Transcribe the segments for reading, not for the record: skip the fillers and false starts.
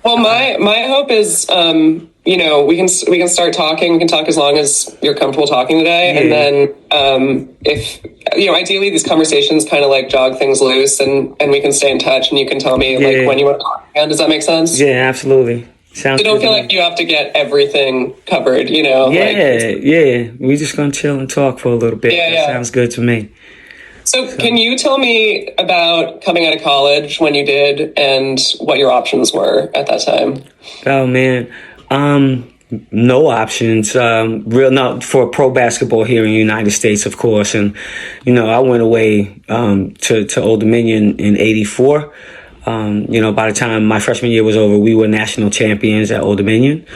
Well, my hope is, we can start talking. We can talk as long as you're comfortable talking today, and then if ideally these conversations kind of like jog things loose, and we can stay in touch, and you can tell me like when you want to talk again. Does that make sense? Yeah, absolutely. Sounds. So don't feel like you have to get everything covered. Yeah. We're just gonna chill and talk for a little bit. That sounds good to me. So can you tell me about coming out of college when you did and what your options were at that time? Oh, man. No options. Not for pro basketball here in the United States, of course. And, I went away to Old Dominion in '84. By the time my freshman year was over, we were national champions at Old Dominion.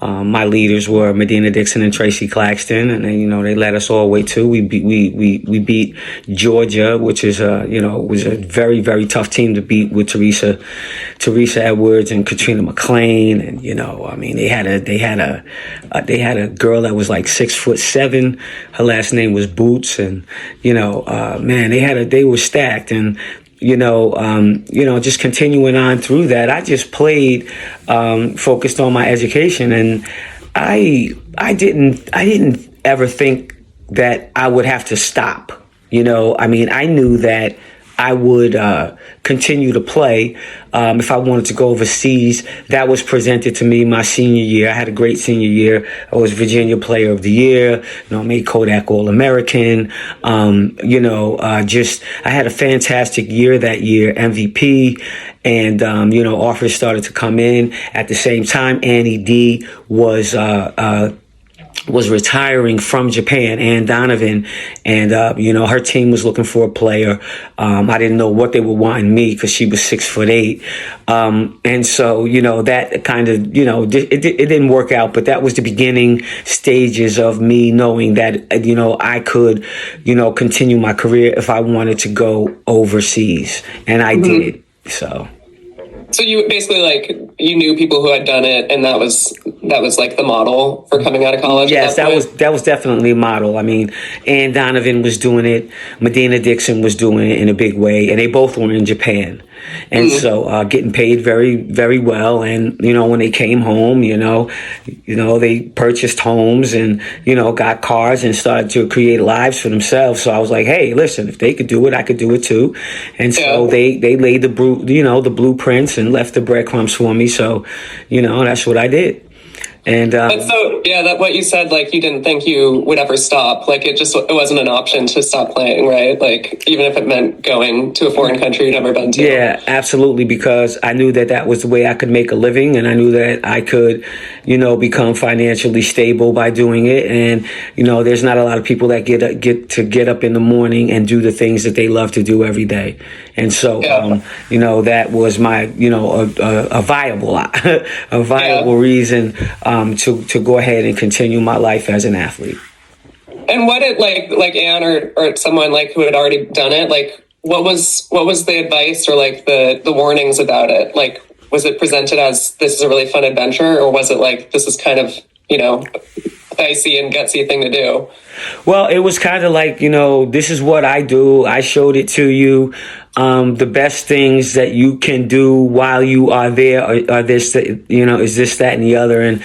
My leaders were Medina Dixon and Tracy Claxton, and then, they led us all the way to. We beat Georgia, which is was a very, very tough team to beat with Teresa Edwards and Katrina McClain, and they had a girl that was like 6'7". Her last name was Boots, and they were stacked. And just continuing on through that, I just played, focused on my education, and I didn't ever think that I would have to stop. I knew that I would continue to play if I wanted to go overseas. That was presented to me my senior year. I had a great senior year. I was Virginia Player of the Year. Made Kodak All-American. I had a fantastic year that year, MVP. And, offers started to come in. At the same time, Annie D was retiring from Japan, Ann Donovan, and her team was looking for a player. I didn't know what they were wanting me because she was 6'8", and so that kind of it didn't work out. But that was the beginning stages of me knowing that I could continue my career if I wanted to go overseas, and I did. So you basically you knew people who had done it, and that was like the model for coming out of college. Yes, that was definitely a model. Ann Donovan was doing it, Medina Dixon was doing it in a big way, and they both were in Japan, and so getting paid very, very well. And when they came home, they purchased homes and got cars and started to create lives for themselves. So I was like, hey, listen, if they could do it, I could do it too. And so they laid the blueprints and left the breadcrumbs for me. So that's what I did. And that what you said, you didn't think you would ever stop. It wasn't an option to stop playing, right? Even if it meant going to a foreign country you'd never been to. Yeah, absolutely, because I knew that was the way I could make a living, and I knew that I could, become financially stable by doing it. And there's not a lot of people that get up in the morning and do the things that they love to do every day. And so, that was my, a viable reason to go ahead and continue my life as an athlete. And what it like Ann or someone who had already done it, what was the advice or the warnings about it? Was it presented as this is a really fun adventure, or was it this is kind of dicey and gutsy thing to do? Well, it was kind of this is what I do. I showed it to you. The best things that you can do while you are there are this, is this, that, and the other. And,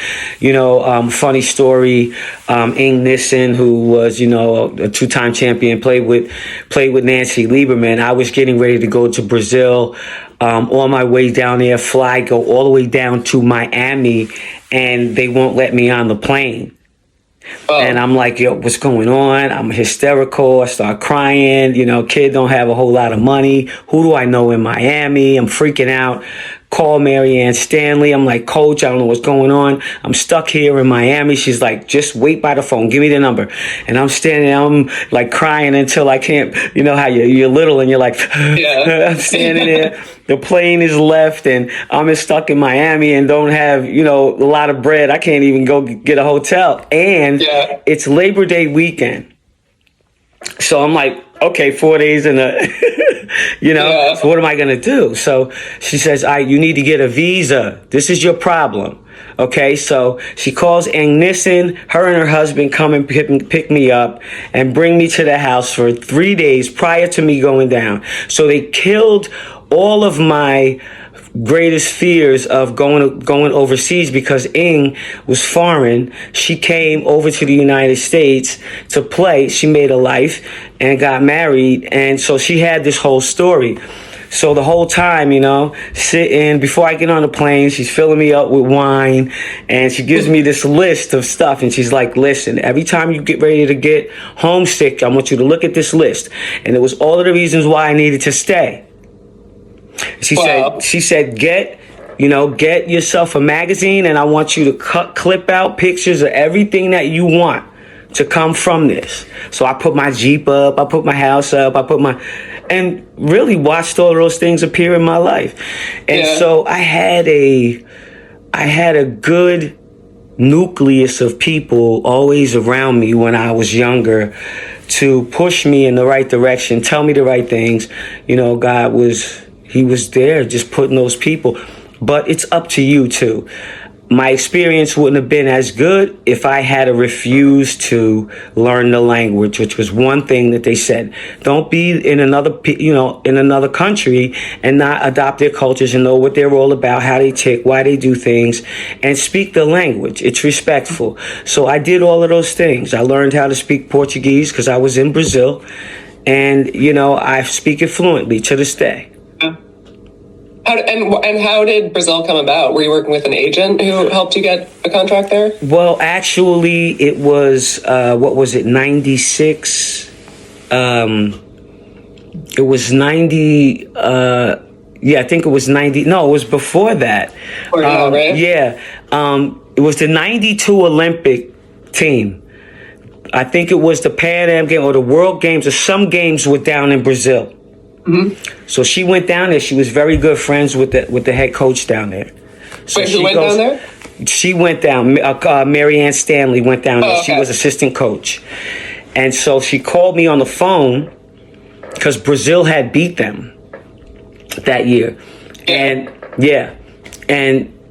funny story, Ing Nissen, who was, a two-time champion, played with Nancy Lieberman. I was getting ready to go to Brazil, on my way down there, go all the way down to Miami, and they won't let me on the plane. Oh. And I'm like, yo, what's going on? I'm hysterical. I start crying. Kid don't have a whole lot of money. Who do I know in Miami? I'm freaking out. Call Marianne Stanley. I'm like, Coach, I don't know what's going on. I'm stuck here in Miami. She's like, just wait by the phone. Give me the number. And I'm standing there. I'm crying until I can't, how you're little and you're like, yeah. I'm standing there. The plane is left and I'm stuck in Miami and don't have, a lot of bread. I can't even go get a hotel. And it's Labor Day weekend. So I'm like, okay, 4 days in a, so what am I going to do? So she says, you need to get a visa. This is your problem. Okay, so she calls Ing Nissen. Her and her husband come and pick me up and bring me to the house for 3 days prior to me going down. So they killed all of my greatest fears of going overseas, because Ing was foreign. She came over to the United States to play. She made a life and got married, and so she had this whole story. So the whole time, sitting before I get on the plane, she's filling me up with wine, and she gives me this list of stuff, and she's like, listen, every time you get ready to get homesick, I want you to look at this list. And it was all of the reasons why I needed to stay. She said, get yourself a magazine, and I want you to clip out pictures of everything that you want to come from this. So I put my Jeep up, I put my house up, and really watched all those things appear in my life. And so I had a good nucleus of people always around me when I was younger to push me in the right direction, tell me the right things. He was there just putting those people. But it's up to you too. My experience wouldn't have been as good if I had refused to learn the language, which was one thing that they said. Don't be in another country and not adopt their cultures and know what they're all about, how they tick, why they do things, and speak the language. It's respectful. So I did all of those things. I learned how to speak Portuguese because I was in Brazil, and I speak it fluently to this day. How did Brazil come about? Were you working with an agent who helped you get a contract there? Well, actually, it was, 96? It was 90, I think it was 90. No, it was before that. Right? Yeah. It was the 92 Olympic team. I think it was the Pan Am game or the World Games, or some games were down in Brazil. Mm-hmm. So she went down there. She was very good friends with the head coach down there. So who went down there? She went down. Mary Ann Stanley went down there. Okay. She was assistant coach. And so she called me on the phone because Brazil had beat them that year. And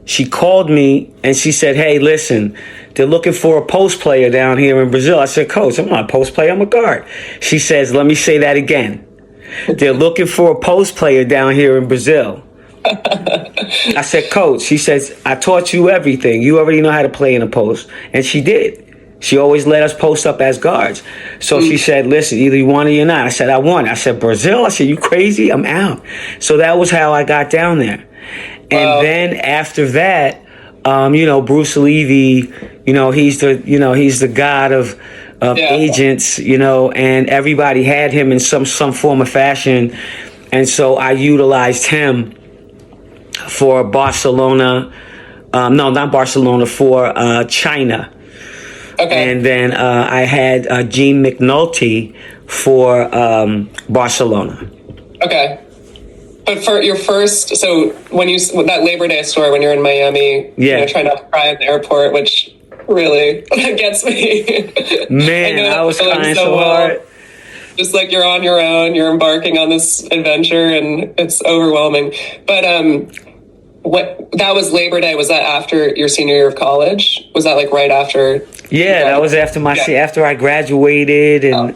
she called me and she said, hey, listen, they're looking for a post player down here in Brazil. I said, coach, I'm not a post player, I'm a guard. She says, let me say that again. They're looking for a post player down here in Brazil. I said, coach, she says, I taught you everything. You already know how to play in a post. And she did. She always let us post up as guards. So she said, listen, either you want it or you're not. I said, I want it. I said, Brazil? I said, you crazy? I'm out. So that was how I got down there. And then after that, Bruce Levy, he's the god of agents, and everybody had him in some form of fashion. And so I utilized him for Barcelona. No, not Barcelona, for China. Okay. And then I had Gene McNulty for Barcelona. Okay. But for your first, so when that Labor Day story, when you're in Miami, trying to cry at the airport, which really gets me. Man, I was crying so hard. Just like you're on your own, you're embarking on this adventure, and it's overwhelming. But that was Labor Day. Was that after your senior year of college? Was that like right after? Yeah, that was after after I graduated, and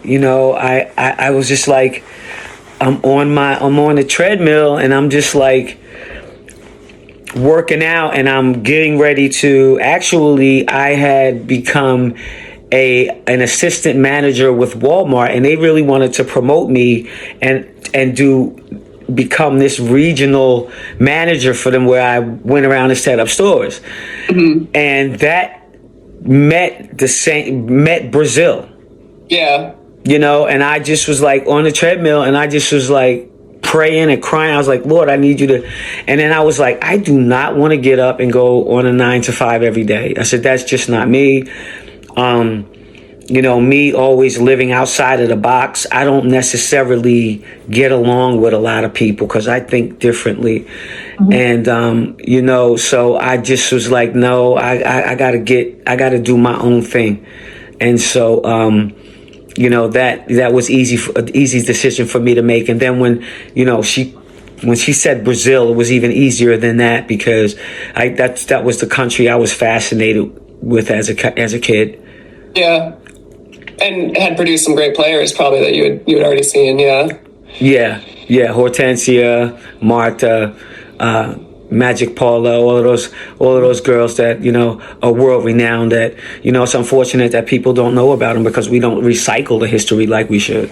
I was just like, I'm on the treadmill, and I'm just like working out, and I'm getting ready to. Actually, I had become an assistant manager with Walmart, and they really wanted to promote me and become this regional manager for them, where I went around and set up stores. Mm-hmm. And that met Brazil. Yeah. And I just was like on the treadmill, and I just was like praying and crying. I was like, Lord, I need you to. And then I was like, I do not want to get up and go on a 9 to 5 every day. I said, that's just not me. Me always living outside of the box. I don't necessarily get along with a lot of people because I think differently. Mm-hmm. And, so I just was like, no, I gotta do my own thing. And so, that was an easy decision for me to make. And then when she said Brazil, it was even easier than that, because that was the country I was fascinated with as a kid. Yeah. And had produced some great players probably that you had already seen. Yeah. Yeah. Hortensia, Marta, Magic Paula, all of those girls that, are world renowned, that, it's unfortunate that people don't know about them because we don't recycle the history like we should.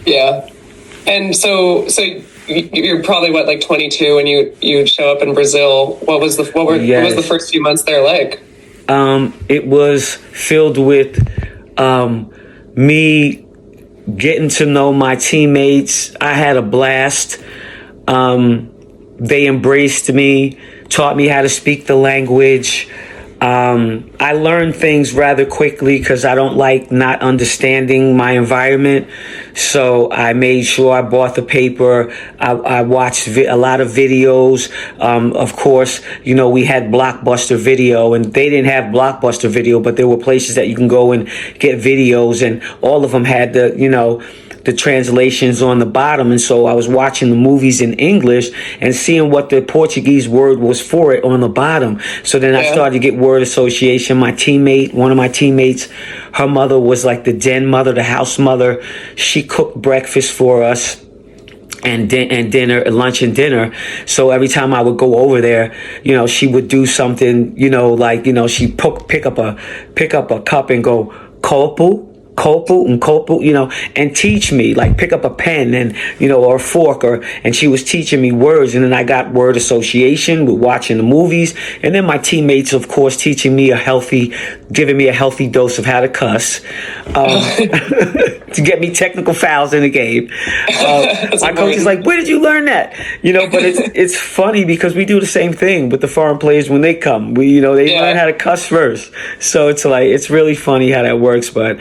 Yeah. And so you're probably like 22 and you show up in Brazil. What was the first few months there like? It was filled with me getting to know my teammates. I had a blast. They embraced me, taught me how to speak the language. I learned things rather quickly because I don't like not understanding my environment. So I made sure I bought the paper. I watched a lot of videos. Of course, we had Blockbuster Video, and they didn't have Blockbuster Video, but there were places that you can go and get videos, and all of them had the translations on the bottom. And so I was watching the movies in English and seeing what the Portuguese word was for it on the bottom. So then I started to get word association. One of my teammates, her mother was like the den mother, the house mother. She cooked breakfast for us and dinner, lunch and dinner. So every time I would go over there, she would do something, she'd pick up a cup and go, Kopu, and teach me, like pick up a pen and, or a fork, and she was teaching me words. And then I got word association with watching the movies. And then my teammates, of course, giving me a healthy dose of how to cuss, to get me technical fouls in the game. My coach is like, where did you learn that? But it's funny because we do the same thing with the foreign players when they come. They learn how to cuss first. So it's like, it's really funny how that works. But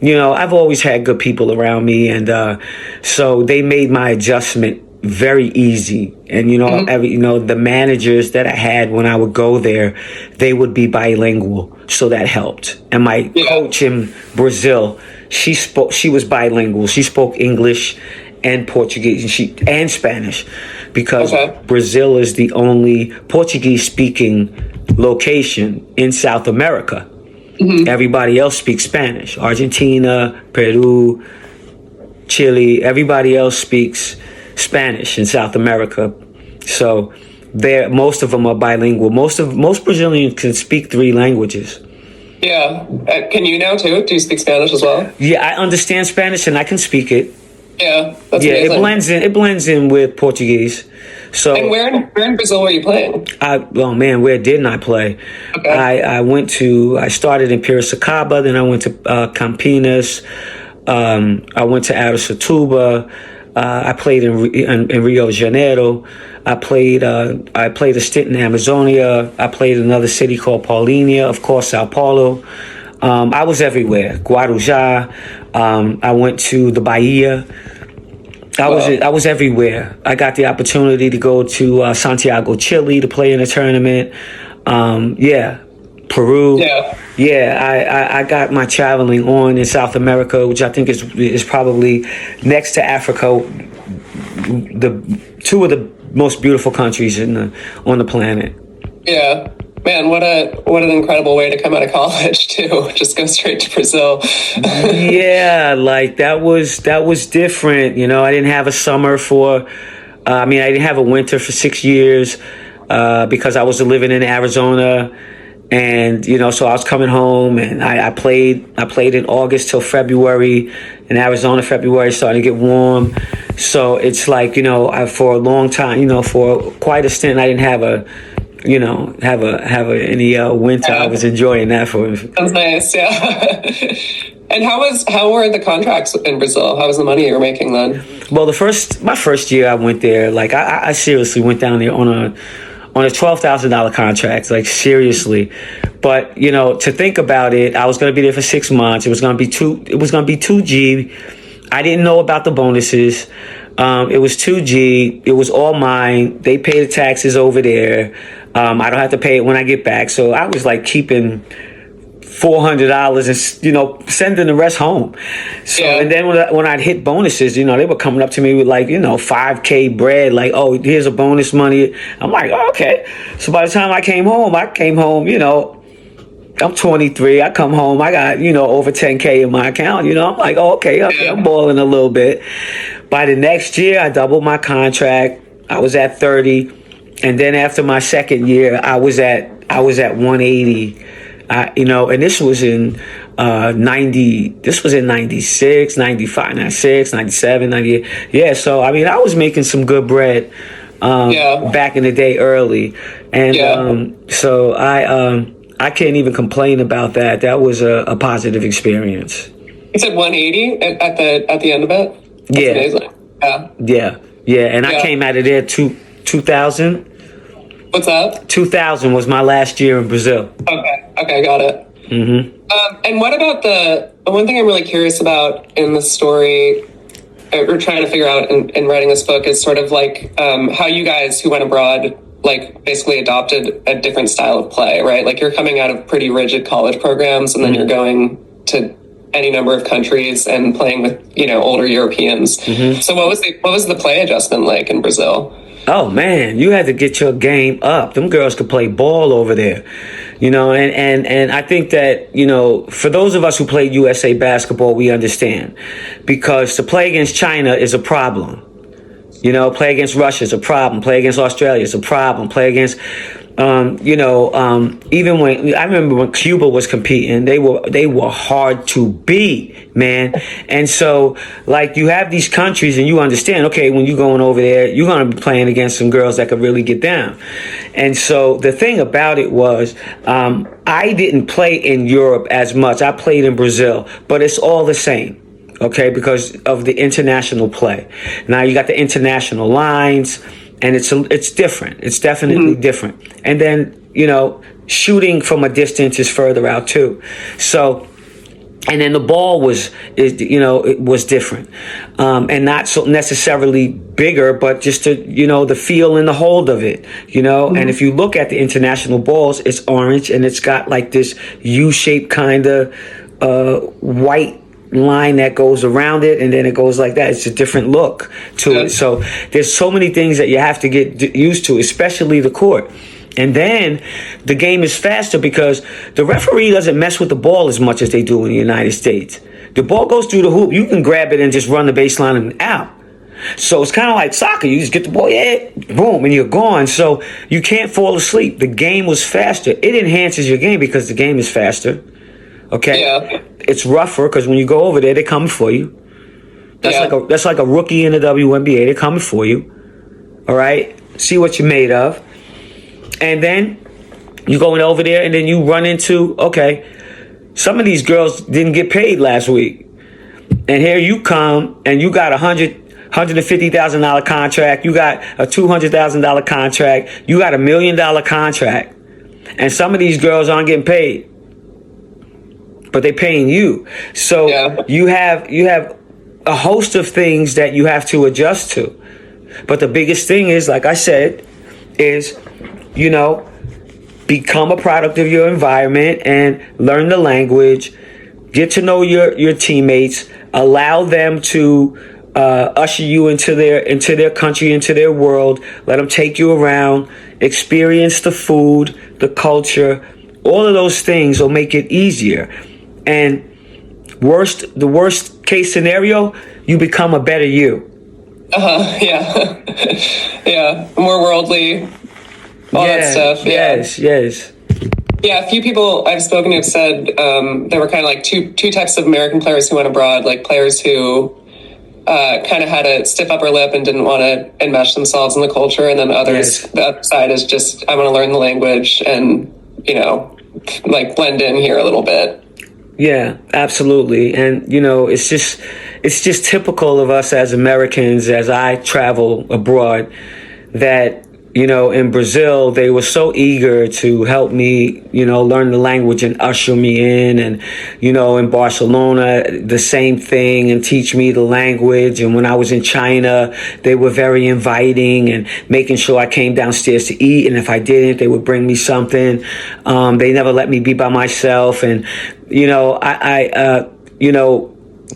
I've always had good people around me, and so they made my adjustment very easy. And the managers that I had when I would go there, they would be bilingual, so that helped. And my coach in Brazil, she was bilingual. She spoke English and Portuguese and Spanish, because Brazil is the only Portuguese speaking location in South America. Mm-hmm. Everybody else speaks Spanish. Argentina, Peru, Chile, everybody else speaks Spanish in South America. So most of them are bilingual. Most Brazilians can speak 3 languages. Yeah. Can you now too? Do you speak Spanish as well? Yeah, I understand Spanish and I can speak it. Yeah, that's amazing. It blends in with Portuguese. So, and where in Brazil were you playing? Where didn't I play? Okay. I started in Piracicaba, then I went to Campinas. I went to Aracatuba. I played in Rio de Janeiro. I played a stint in Amazonia. I played in another city called Paulínia, of course, Sao Paulo. I was everywhere. Guarujá. I went to the Bahia. I was everywhere. I got the opportunity to go to Santiago, Chile, to play in a tournament. Peru. I got my traveling on in South America, which I think is probably next to Africa, the 2 of the most beautiful countries on the planet. Yeah. Man, what an incredible way to come out of college too. Just go straight to Brazil. Yeah, like that was different. I didn't have a summer I didn't have a winter for 6 years because I was living in Arizona, and so I was coming home, and I played in August till February. In Arizona, February starting to get warm. So it's like, for a long time, for quite a stint, I didn't have any winter. I was enjoying that for. That's nice, yeah. And how were the contracts in Brazil? How was the money you were making then? Well, my first year I went there, like I seriously went down there on a $12,000 contract, like seriously. But to think about it, I was going to be there for 6 months. It was going to be 2G. I didn't know about the bonuses. It was 2G. It was all mine. They pay the taxes over there. I don't have to pay it when I get back. So I was like keeping $400 and, sending the rest home. So, and then when I'd hit bonuses, they were coming up to me with like, $5K bread, like, oh, here's a bonus money. I'm like, oh, okay. So by the time I came home, I'm 23. I come home, I got, over 10K in my account. I'm like, oh, okay, I'm balling a little bit. By the next year, I doubled my contract. I was at 30. And then after my second year, I was at 180. And this was in 90. This was in 96, 95, 96, 97, 98. Yeah, so I mean, I was making some good bread back in the day early, and so I can't even complain about that. That was a positive experience. You said 180 at the end of it? That's amazing. Yeah. And I came out of there 2000. What's that? 2000 was my last year in Brazil. Okay, got it. Mm-hmm. And what about the one thing I'm really curious about in the story, we're trying to figure out in writing this book, is sort of like how you guys who went abroad like basically adopted a different style of play, right? Like you're coming out of pretty rigid college programs, and then you're going to any number of countries and playing with older Europeans. Mm-hmm. So what was the play adjustment like in Brazil? Oh man, you had to get your game up. Them girls could play ball over there, and I think that, for those of us who played USA basketball, we understand, because to play against China is a problem. Play against Russia is a problem. Play against Australia is a problem. Play against, even when I remember when Cuba was competing, they were hard to beat, man. And so, like, you have these countries, and you understand, okay, when you're going over there, you're going to be playing against some girls that could really get down. And so the thing about it was, I didn't play in Europe as much. I played in Brazil, but it's all the same. Okay, because of the international play. Now you got the international lines, and it's different. It's definitely different. And then, shooting from a distance is further out too. So, and then the ball it was different, and not so necessarily bigger, but just the feel and the hold of it, And if you look at the international balls, it's orange, and it's got like this U-shaped kind of white line that goes around it, and then it goes like that. It's a different look to it. So there's so many things that you have to get used to, especially the court. And then the game is faster because the referee doesn't mess with the ball as much as they do in the United States. The ball goes through the hoop. You can grab it and just run the baseline and out. So it's kind of like soccer. You just get the ball, boom, and you're gone. So you can't fall asleep. The game was faster. It enhances your game because the game is faster. Okay, It's rougher because when you go over there, they're coming for you. That's like a rookie in the WNBA. They're coming for you. All right, see what you're made of, and then you going over there, and then you run into some of these girls didn't get paid last week, and here you come, and you got $150,000 contract. You got a $200,000 contract. You got $1 million contract, and some of these girls aren't getting paid. But they're paying you. So you have a host of things that you have to adjust to. But the biggest thing is, like I said, is, become a product of your environment and learn the language, get to know your teammates, allow them to usher you into their country, into their world, let them take you around, experience the food, the culture. All of those things will make it easier. And the worst case scenario, you become a better you. Yeah. Yeah. More worldly. All that stuff. Yes. Yeah. A few people I've spoken to have said there were kind of like two types of American players who went abroad, like players who kind of had a stiff upper lip and didn't want to enmesh themselves in the culture. And then others, the other side is just, I want to learn the language and, like blend in here a little bit. Yeah, absolutely. And, it's just typical of us as Americans, as I travel abroad, that, in Brazil, they were so eager to help me, learn the language and usher me in. And, in Barcelona, the same thing, and teach me the language. And when I was in China, they were very inviting and making sure I came downstairs to eat. And if I didn't, they would bring me something. They never let me be by myself. And,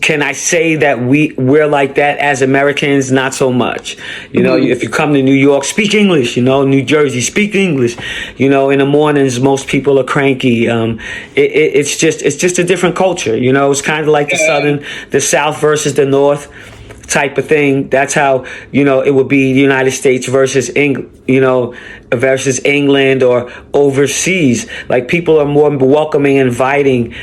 can I say that we're like that as Americans? Not so much. If you come to New York, speak English. New Jersey, speak English. In the mornings, most people are cranky. It's just a different culture. It's kind of like the South versus the North. type of thing. That's how, it would be the United States versus versus England or overseas. Like, people are more welcoming and inviting,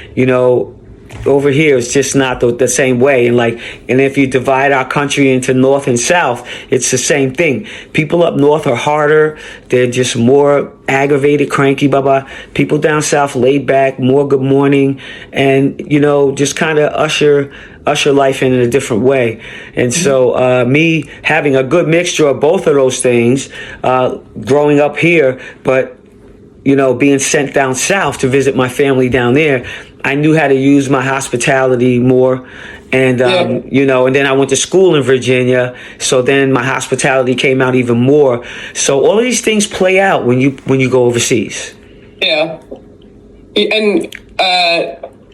over here it's just not the same way. And if you divide our country into north and south, it's the same thing. People up north are harder. They're just more aggravated, cranky, people down south laid back, more good morning, and just kind of usher life in a different way. And so me having a good mixture of both of those things, growing up here, but being sent down south to visit my family down there, I knew how to use my hospitality more. And, and then I went to school in Virginia. So then my hospitality came out even more. So all of these things play out when you go overseas. Yeah. And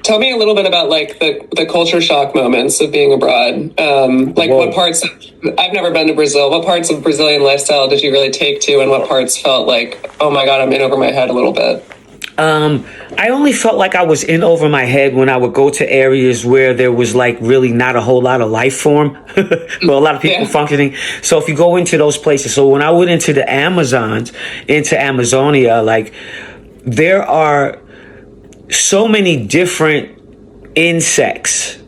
tell me a little bit about like the culture shock moments of being abroad. What parts I've never been to Brazil. What parts of Brazilian lifestyle did you really take to, and what parts felt like, oh my God, I'm in over my head a little bit? I only felt like I was in over my head when I would go to areas where there was like really not a whole lot of life form, well, a lot of people functioning. So if you go into those places, so when I went into the into Amazonia, like, there are so many different insects.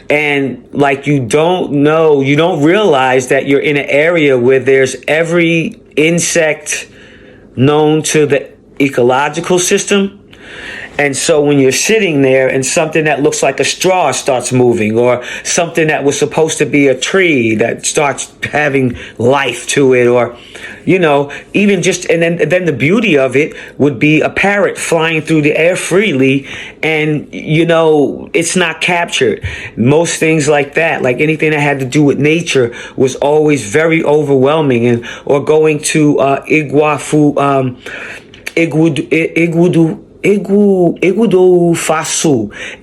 And like, you don't realize that you're in an area where there's every insect known to the ecological system. And so when you're sitting there and something that looks like a straw starts moving, or something that was supposed to be a tree that starts having life to it, or, even just, and then the beauty of it would be a parrot flying through the air freely, and, it's not captured. Most things like that, like anything that had to do with nature, was always very overwhelming. Or going to Iguazu,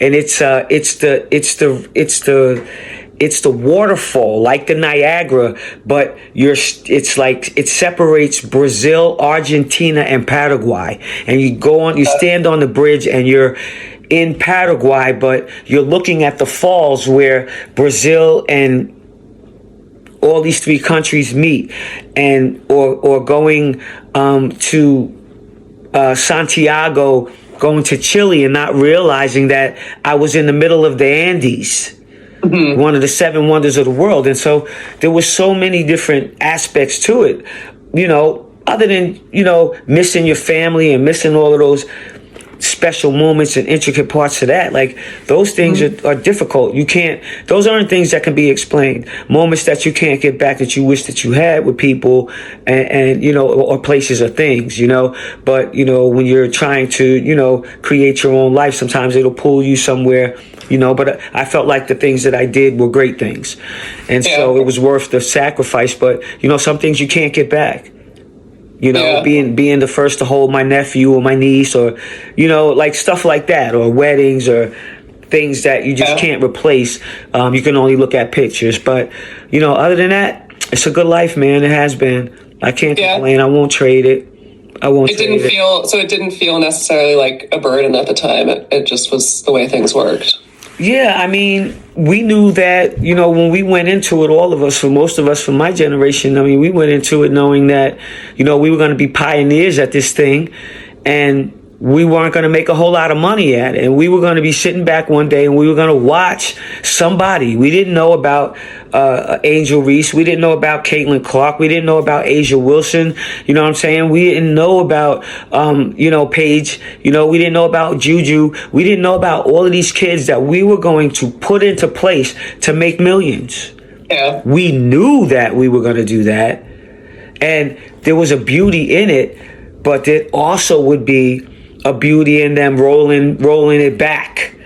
and it's the waterfall like the Niagara, but it's like it separates Brazil, Argentina, and Paraguay. And you stand on the bridge, and you're in Paraguay, but you're looking at the falls where Brazil and all these three countries meet, and or going to Santiago, going to Chile, and not realizing that I was in the middle of the Andes, one of the seven wonders of the world. And so there was so many different aspects to it, other than, missing your family and missing all of those special moments and intricate parts of that. Like, those things are difficult. Those aren't things that can be explained. Moments that you can't get back that you wish that you had with people, and or places or things, but, when you're trying to, create your own life, sometimes it'll pull you somewhere, but I felt like the things that I did were great things. And so it was worth the sacrifice, but, some things you can't get back. Being the first to hold my nephew or my niece, or, like stuff like that, or weddings, or things that you just can't replace. You can only look at pictures. But, other than that, it's a good life, man. It has been. I can't complain. I won't trade it. It didn't feel necessarily like a burden at the time. It just was the way things worked. Yeah, I mean, we knew that, when we went into it, all of us, for most of us from my generation, I mean, we went into it knowing that, we were going to be pioneers at this thing, and we weren't going to make a whole lot of money at it. And we were going to be sitting back one day, and we were going to watch somebody. We didn't know about Angel Reese. We didn't know about Caitlin Clark. We didn't know about Asia Wilson. You know what I'm saying? We didn't know about, Paige. We didn't know about Juju. We didn't know about all of these kids that we were going to put into place to make millions. Yeah. We knew that we were going to do that. And there was a beauty in it, but there also would be a beauty in them rolling it back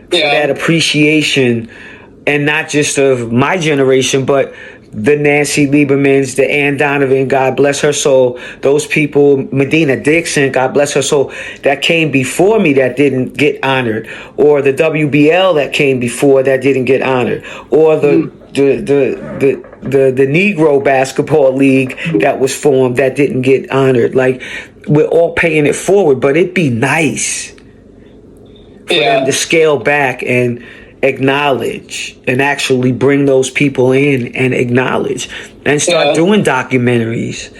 for that appreciation, and not just of my generation, but the Nancy Liebermans, the Ann Donovan, God bless her soul, those people, Medina Dixon, God bless her soul, that came before me that didn't get honored, or the WBL that came before that didn't get honored, or the Negro Basketball League that was formed that didn't get honored. Like, we're all paying it forward, but it'd be nice for them to scale back and acknowledge and actually bring those people in and acknowledge and start doing documentaries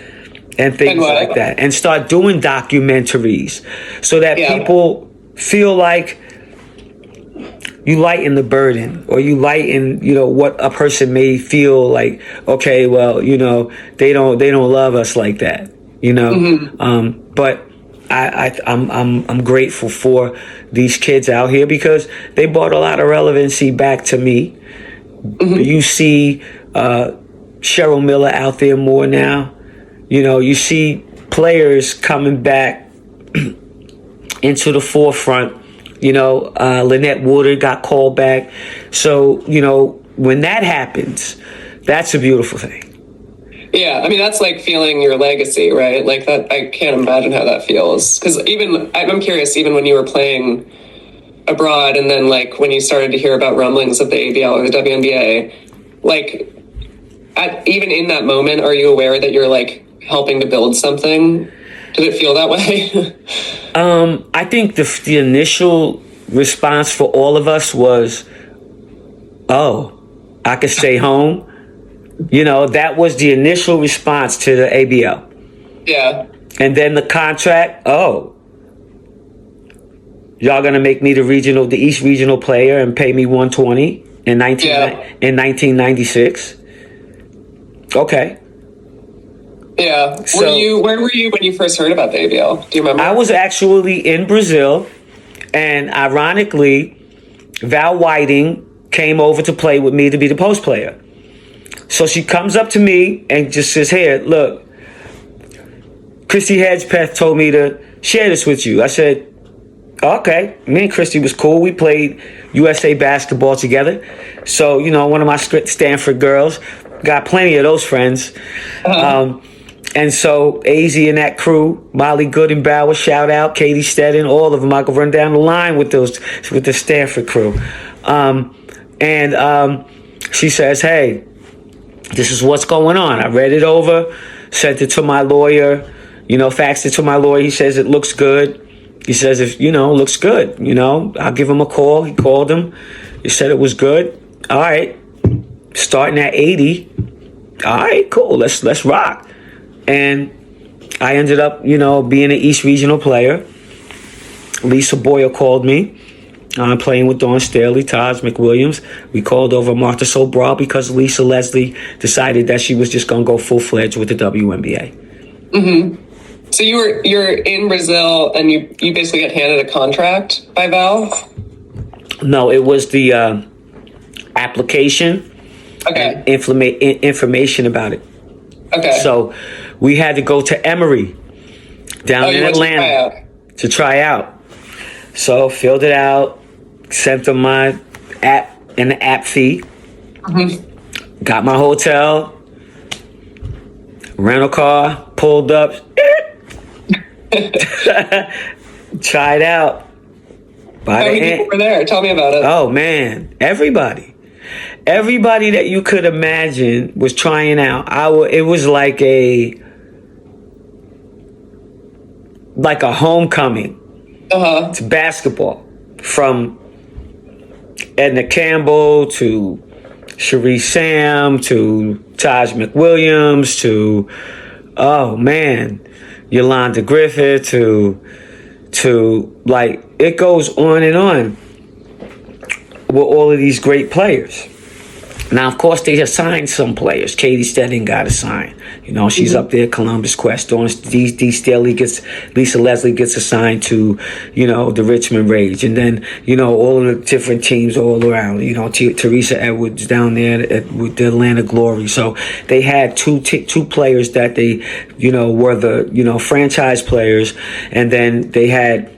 and things like that, and start doing documentaries so that people feel like you lighten the burden, or you lighten, what a person may feel like, okay, well, they don't love us like that, but I'm grateful for these kids out here because they brought a lot of relevancy back to me. You see Cheryl Miller out there more now. You see players coming back into the forefront. Lynette Woodard got called back. So, when that happens, that's a beautiful thing. Yeah, I mean, that's like feeling your legacy, right? Like that, I can't imagine how that feels. Because I'm curious, even when you were playing abroad and then like when you started to hear about rumblings of the ABL or the WNBA, like even in that moment, are you aware that you're like helping to build something? Did it feel that way? I think the initial response for all of us was, oh, I could stay home. That was the initial response to the ABL. Yeah. And then the contract, oh, y'all going to make me the East Regional player and pay me $120 in 1996. Okay. Yeah. So, where were you when you first heard about the ABL? Do you remember? I was actually in Brazil, and ironically, Val Whiting came over to play with me to be the post player. So she comes up to me and just says, "Here, look, Christy Hedgepeth told me to share this with you." I said, okay. Me and Christy was cool. We played USA basketball together. So, one of my Stanford girls, got plenty of those friends. And so AZ and that crew, Molly Goodenbauer, shout out, Katie Stedden, all of them. I could run down the line with the Stanford crew. She says, hey, this is what's going on. I read it over, sent it to my lawyer, faxed it to my lawyer. He says it looks good. He says, if, looks good, I'll give him a call. He called him. He said it was good. All right. Starting at 80. All right, cool. Let's rock. And I ended up, being an East Regional player. Lisa Boyer called me. I'm playing with Dawn Staley, Taj McWilliams. We called over Martha Sobral because Lisa Leslie decided that she was just going to go full-fledged with the WNBA. Mm-hmm. So you're in Brazil and you basically get handed a contract by Val? No, it was the application and information about it. Okay. So we had to go to Emory down in Atlanta to try out. So filled it out, sent them my app and the app fee. Mm-hmm. Got my hotel, rental car, pulled up, tried out. How many people were there? Tell me about it. Oh man, everybody that you could imagine was trying out. It was like a homecoming to basketball, from Edna Campbell to Cherie Sam to Taj McWilliams to, oh man, Yolanda Griffith to like, it goes on and on with all of these great players. Now, of course, they assigned some players. Katie Stedden got assigned. She's up there, Columbus Quest. D. Staley Lisa Leslie gets assigned to, the Richmond Rage. And then, all of the different teams all around. Teresa Edwards down there with the Atlanta Glory. So they had two players that they, were the, franchise players. And then they had,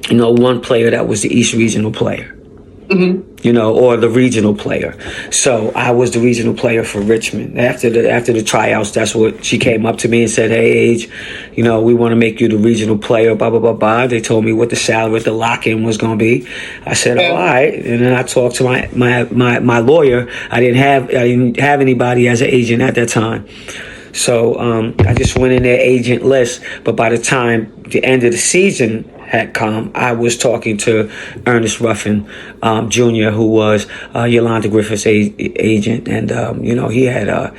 one player that was the East Regional player. Mm-hmm. Or the regional player. So I was the regional player for Richmond. After the tryouts, that's what she came up to me and said, "Hey, Age, we want to make you the regional player." Blah blah blah blah. They told me what the salary, the lock-in was going to be. I said, "All right." And then I talked to my lawyer. I didn't have anybody as an agent at that time. So I just went in their agent list. But by the time the end of the season I was talking to Ernest Ruffin Jr., who was Yolanda Griffith's agent, and he had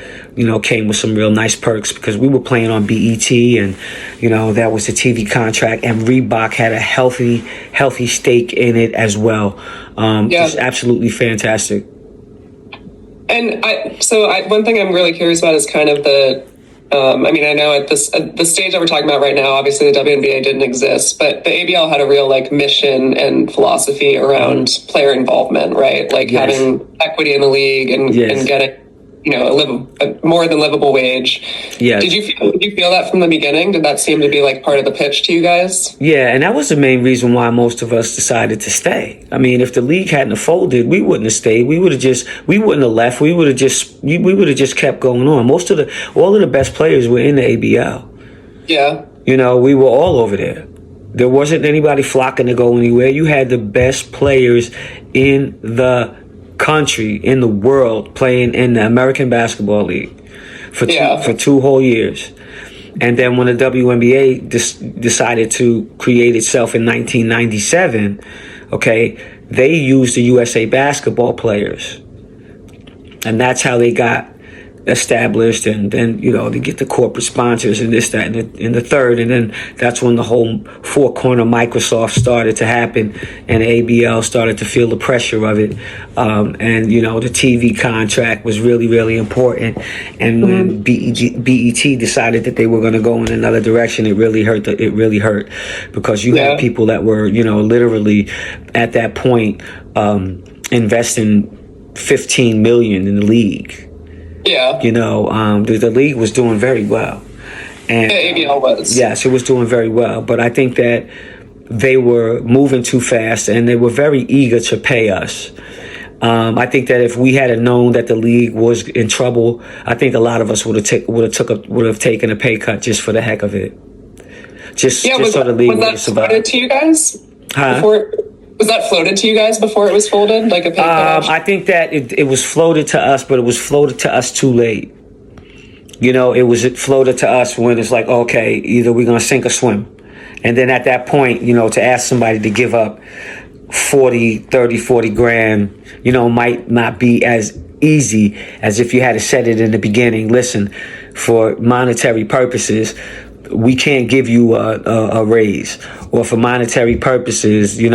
came with some real nice perks because we were playing on BET, and that was the TV contract, and Reebok had a healthy stake in it as well. Just absolutely fantastic. And one thing I'm really curious about is kind of I know at the stage that we're talking about right now, obviously the WNBA didn't exist, but the ABL had a real mission and philosophy around player involvement, right? Like having equity in the league and getting a more than livable wage. Yeah. Did you feel that from the beginning? Did that seem to be like part of the pitch to you guys? Yeah, and that was the main reason why most of us decided to stay. I mean, if the league hadn't folded, we wouldn't have stayed. We wouldn't have left. We would have just kept going on. All of the best players were in the ABL. Yeah. We were all over there. There wasn't anybody flocking to go anywhere. You had the best players in the country, in the world, playing in the American Basketball League for 2 whole years. And then when the WNBA decided to create itself in 1997, they used the USA Basketball players, and that's how they got established, and then to get the corporate sponsors and this, that, and the third, and then that's when the whole four-corner Microsoft started to happen, and ABL started to feel the pressure of it, and the TV contract was really, really important, and when BET decided that they were going to go in another direction, it really hurt because you had people that were literally at that point investing $15 million in the league. Yeah. The league was doing very well. And ABL was. Yes, it was doing very well. But I think that they were moving too fast, and they were very eager to pay us. I think that if we had known that the league was in trouble, I think a lot of us would have taken a pay cut just for the heck of it. Just so the league would survive. Was that floated to you guys? Was that floated to you guys before it was folded, like a pay cut? I think that it was floated to us, but it was floated to us too late. It was floated to us when it's like, okay, either we're going to sink or swim. And then at that point, to ask somebody to give up 40 grand, might not be as easy as if you had to set it in the beginning. Listen, for monetary purposes, we can't give you a raise, or for monetary purposes, we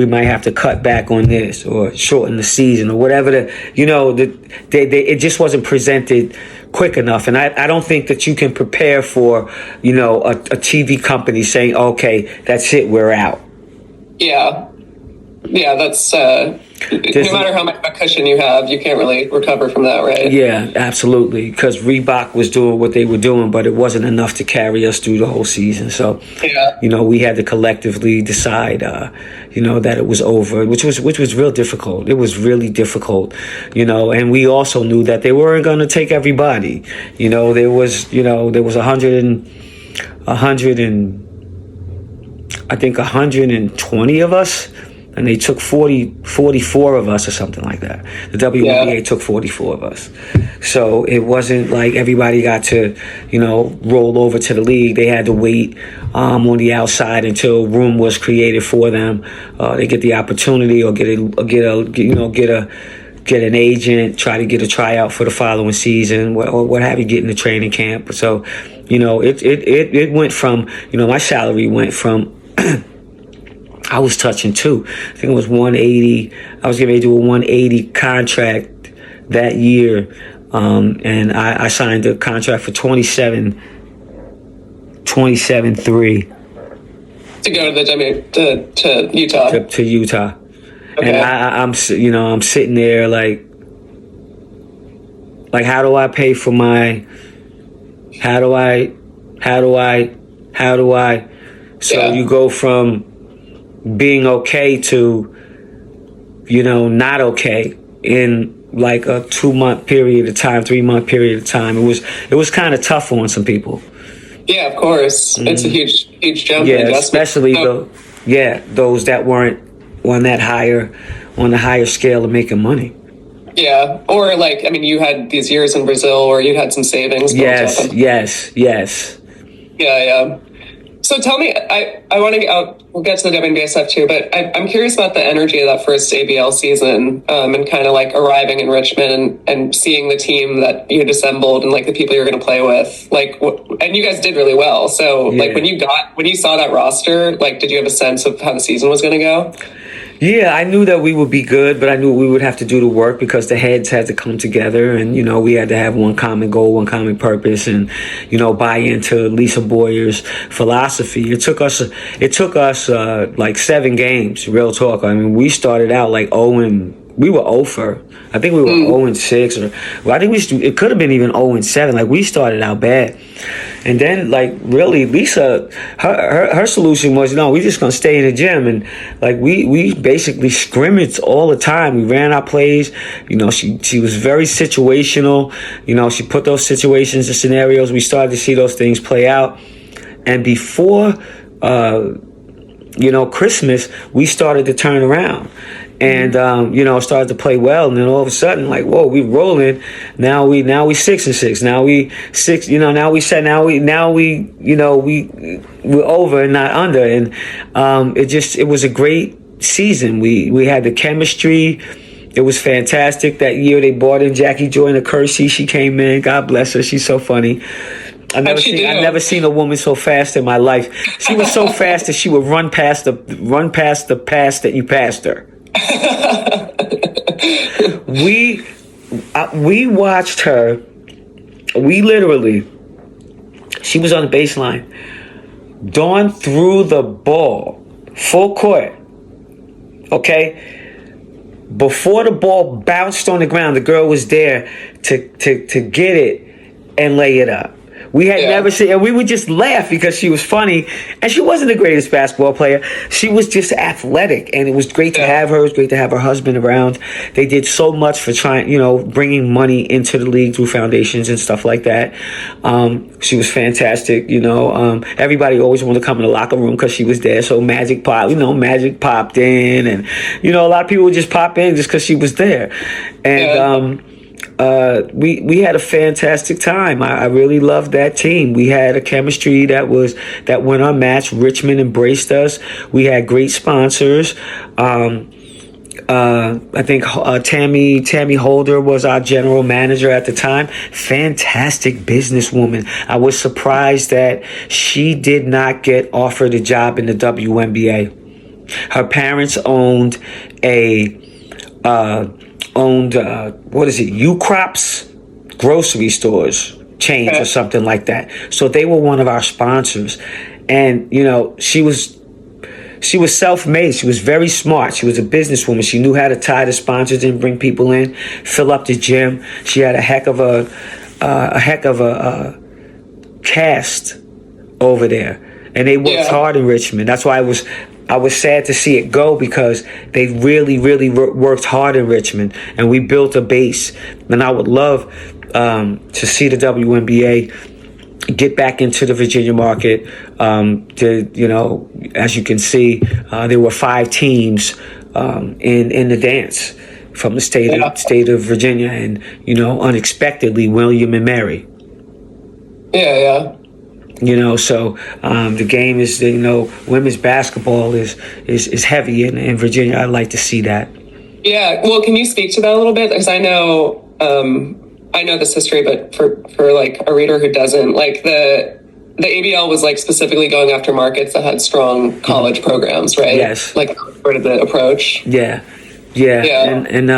might have to cut back on this or shorten the season or whatever. It just wasn't presented quick enough, and I don't think that you can prepare for a TV company saying, okay, that's it, we're out. Yeah, that's no matter how much of a cushion you have, you can't really recover from that, right? Yeah, absolutely. Because Reebok was doing what they were doing, but it wasn't enough to carry us through the whole season. So, we had to collectively decide, that it was over, which was real difficult. It was really difficult, and we also knew that they weren't going to take everybody. There was 120 of us. And they took 44 of us or something like that. The WNBA took 44 of us. So it wasn't like everybody got to, roll over to the league. They had to wait on the outside until room was created for them. They get the opportunity or get an agent, try to get a tryout for the following season, or what have you, get in the training camp. So, it went from, my salary went from I was touching too. I think it was 180. I was getting ready to do a 180 contract that year. And I signed a contract for 27.3. To go to Utah. To Utah. Okay. And I'm sitting there like how do I pay for my, how do I, so you go from being okay to, not okay in like a 2-month period of time, 3-month period of time. It was kind of tough on some people. Yeah, of course. It's a huge jump. Yeah, especially those that weren't on the higher scale of making money. Yeah, or you had these years in Brazil where you had some savings. Yes. Yeah. So tell me, I want to we'll get to the WNBA stuff too, but I'm curious about the energy of that first ABL season, and kind of like arriving in Richmond and seeing the team that you had assembled and like the people you're going to play with, like, and you guys did really well. So like when you saw that roster, like, did you have a sense of how the season was going to go? Yeah, I knew that we would be good, but I knew we would have to do the work because the heads had to come together and, we had to have one common goal, one common purpose and, buy into Lisa Boyer's philosophy. It took us like 7 games, real talk. I mean, we started out like we were 0 for, I think we were 0 and 6, or well, I think it could have been even 0 and 7. Like we started out bad, and then like really Lisa, her solution was no, we just gonna stay in the gym, and like we basically scrimmaged all the time. We ran our plays. She was very situational. She put those situations and scenarios. We started to see those things play out, and before Christmas, we started to turn around. And started to play well, and then all of a sudden, like, whoa, we rolling. Now we 6-6. Now we 6. Now we said we're over and not under. And it was a great season. We had the chemistry. It was fantastic. That year they brought in Jackie Joyner Kersey. She came in. God bless her. She's so funny. I've never seen a woman so fast in my life. She was so fast that she would run past the pass that you passed her. We watched her. She was on the baseline. Dawn threw the ball full court. Okay. Before the ball bounced on the ground, the girl was there to get it and lay it up. We had never seen, and we would just laugh because she was funny, and she wasn't the greatest basketball player. She was just athletic, and it was great to have her. It was great to have her husband around. They did so much for bringing money into the league through foundations and stuff like that. She was fantastic. Everybody always wanted to come in the locker room because she was there. So Magic popped in, and a lot of people would just pop in just because she was there, and. We had a fantastic time. I really loved that team. We had a chemistry that went unmatched. Richmond embraced us. We had great sponsors. I think Tammy Holder was our general manager at the time. Fantastic businesswoman. I was surprised that she did not get offered a job in the WNBA. Her parents owned U-Crops grocery stores chains or something like that. So they were one of our sponsors, and she was self-made. She was very smart. She was a businesswoman. She knew how to tie the sponsors and bring people in, fill up the gym. She had a heck of a cast over there, and they worked hard in Richmond. That's why I was sad to see it go, because they really, really worked hard in Richmond, and we built a base. And I would love to see the WNBA get back into the Virginia market. As you can see, there were 5 teams in the dance from the state of Virginia, and unexpectedly William and Mary. Yeah. So the game is, women's basketball is heavy in Virginia. I'd like to see that. Yeah. Well, can you speak to that a little bit? Because I know this history, but for like a reader who doesn't, like the ABL was like specifically going after markets that had strong college programs, right? Yes. Like part of the approach. Yeah. Yeah. And